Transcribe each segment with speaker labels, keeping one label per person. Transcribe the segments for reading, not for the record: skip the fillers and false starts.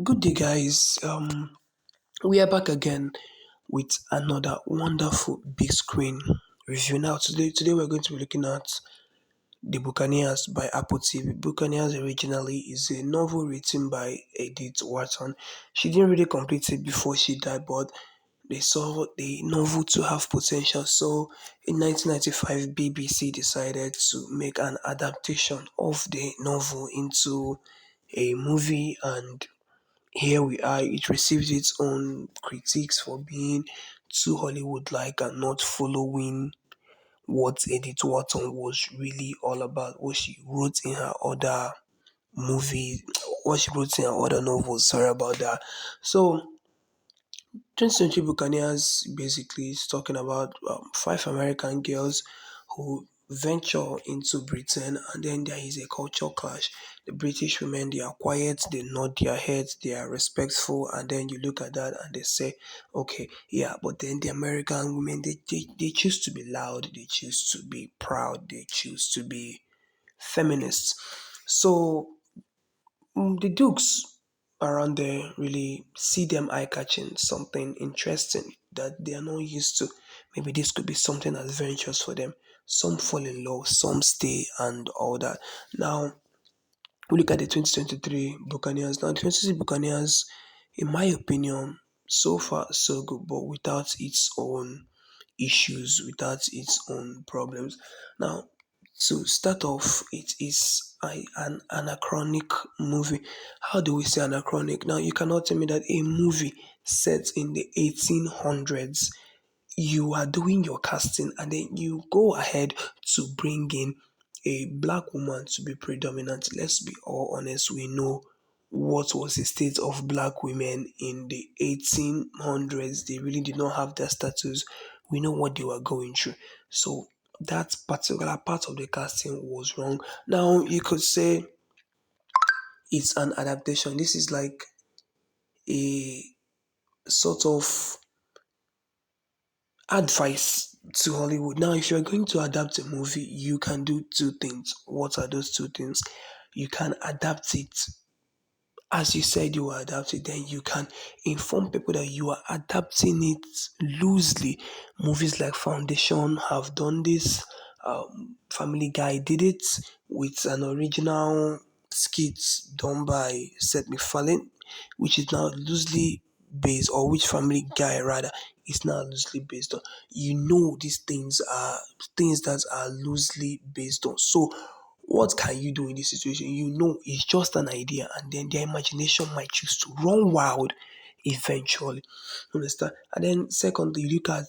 Speaker 1: Good day, guys. We are back again with another wonderful big screen review. Now, today we're going to be looking at The Buccaneers by Apple TV. Buccaneers originally is a novel written by Edith Wharton. She didn't really complete it before she died, but they saw the novel to have potential. So, in 1995, BBC decided to make an adaptation of the novel into a movie, and here we are. It received its own critiques for being too Hollywood like and not following what Edith Wharton was really all about, what she wrote in her other movie, what she wrote in her other novels. Sorry about that. So 20th Century Buccaneers basically is talking about five American girls who venture into Britain, and then there is a culture clash. The British women, they are quiet, they nod their heads, they are respectful, and then you look at that and they say, okay, yeah, but then the American women, they choose to be loud, they choose to be proud, they choose to be feminists. So the Dukes around there really see them eye catching, something interesting that they are not used to. Maybe this could be something adventurous for them. Some fall in love, some stay, and all that. Now, we look at the 2023 Buccaneers. Now, the 2023 Buccaneers, in my opinion, so far so good, but without its own issues, without its own problems. Now, to start off, it is an anachronic movie. How do we say anachronic? Now, you cannot tell me that a movie set in the 1800s, you are doing your casting and then you go ahead to bring in a black woman to be predominant. Let's be all honest, we know what was the state of black women in the 1800s. They really did not have that status. We know what they were going through. So that particular part of the casting was wrong. Now you could say it's an adaptation. This is like a sort of advice to Hollywood. Now, if you're going to adapt a movie, you can do two things. What are those two things? You can adapt it as you said you will adapt it, then you can inform people that you are adapting it loosely. Movies like Foundation have done this. Family Guy did it with an original skit done by Seth MacFarlane, which is now loosely based, or which Family Guy rather is now loosely based on. You know, these things are things that are loosely based on. So what can you do in this situation? You know, it's just an idea, and then their imagination might choose to run wild eventually. Understand? And then, secondly, you look at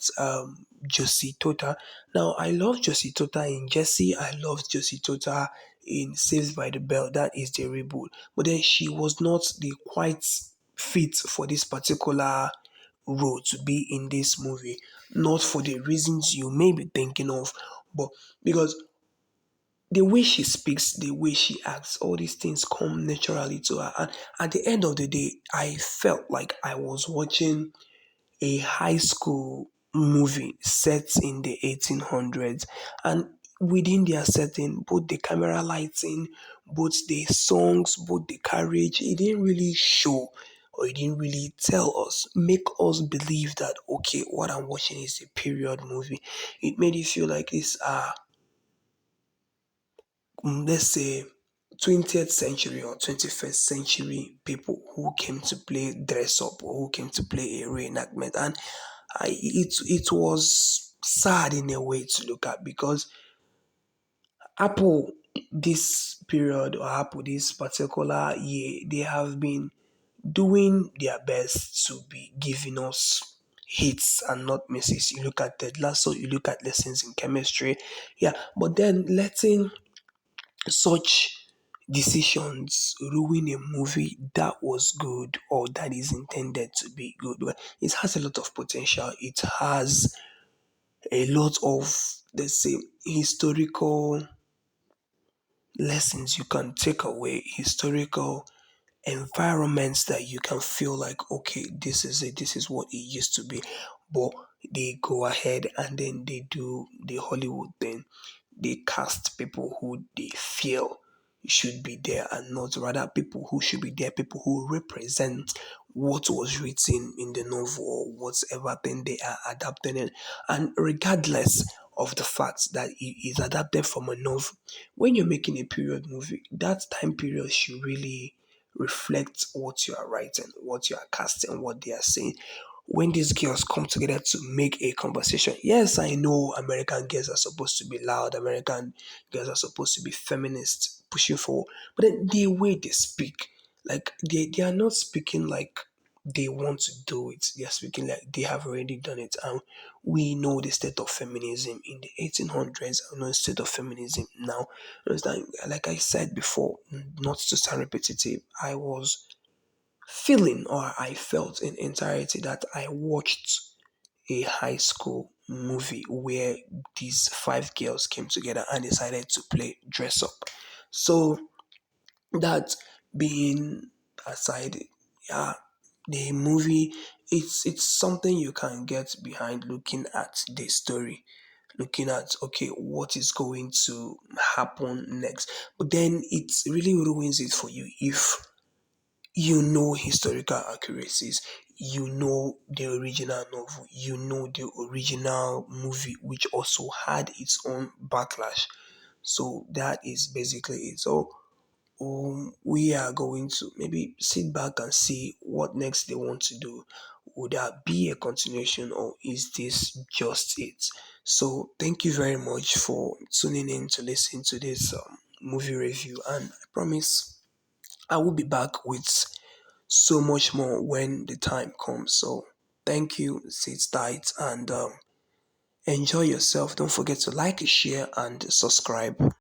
Speaker 1: Josie Tota. Now, I love Josie Tota in Jesse, I love Josie Tota in Saved by the Bell. That is the reboot. But then she was not the quite fit for this particular role to be in this movie. Not for the reasons you may be thinking of, but because the way she speaks, the way she acts, all these things come naturally to her. And at the end of the day, I felt like I was watching a high school movie set in the 1800s. And within their setting, both the camera lighting, both the songs, both the carriage, it didn't really show, or it didn't really tell us, make us believe that, okay, what I'm watching is a period movie. It made you feel like these are let's say 20th century or 21st century people who came to play dress up or who came to play a reenactment. And it was sad in a way to look at, because Apple this period, or Apple this particular year, they have been doing their best to be giving us hits and not misses. You look at Ted Lasso, you look at lessons in chemistry, yeah, but then letting such decisions ruin a movie that was good or that is intended to be good. Well, it has a lot of potential. It has a lot of, let's say, historical lessons you can take away, historical environments that you can feel like, okay, this is it, this is what it used to be. But they go ahead and then they do the Hollywood thing. They cast people who they feel should be there and not rather people who should be there, people who represent what was written in the novel or whatever thing they are adapting it. And regardless of the fact that it is adapted from a novel, when you're making a period movie, that time period should really reflect what you are writing, what you are casting, what they are saying. When these girls come together to make a conversation, yes, I know American girls are supposed to be loud, American girls are supposed to be feminist, pushing for, but then the way they speak, like they are not speaking like they want to do it. They are speaking like they have already done it. And we know the state of feminism in the 1800s. I know the state of feminism now. Understand? Like I said before, not to sound repetitive, I was feeling or I felt in entirety that I watched a high school movie where these five girls came together and decided to play dress up. So that being aside, yeah, the movie, it's something you can get behind looking at the story, looking at okay what is going to happen next. But then it really ruins it for you if you know historical accuracies, you know the original novel, you know the original movie, which also had its own backlash. So that is basically it. So we are going to maybe sit back and see what next they want to do. Would that be a continuation or is this just it? So thank you very much for tuning in to listen to this movie review, and I promise I will be back with so much more when the time comes. So thank you, sit tight, and enjoy yourself. Don't forget to like, share, and subscribe.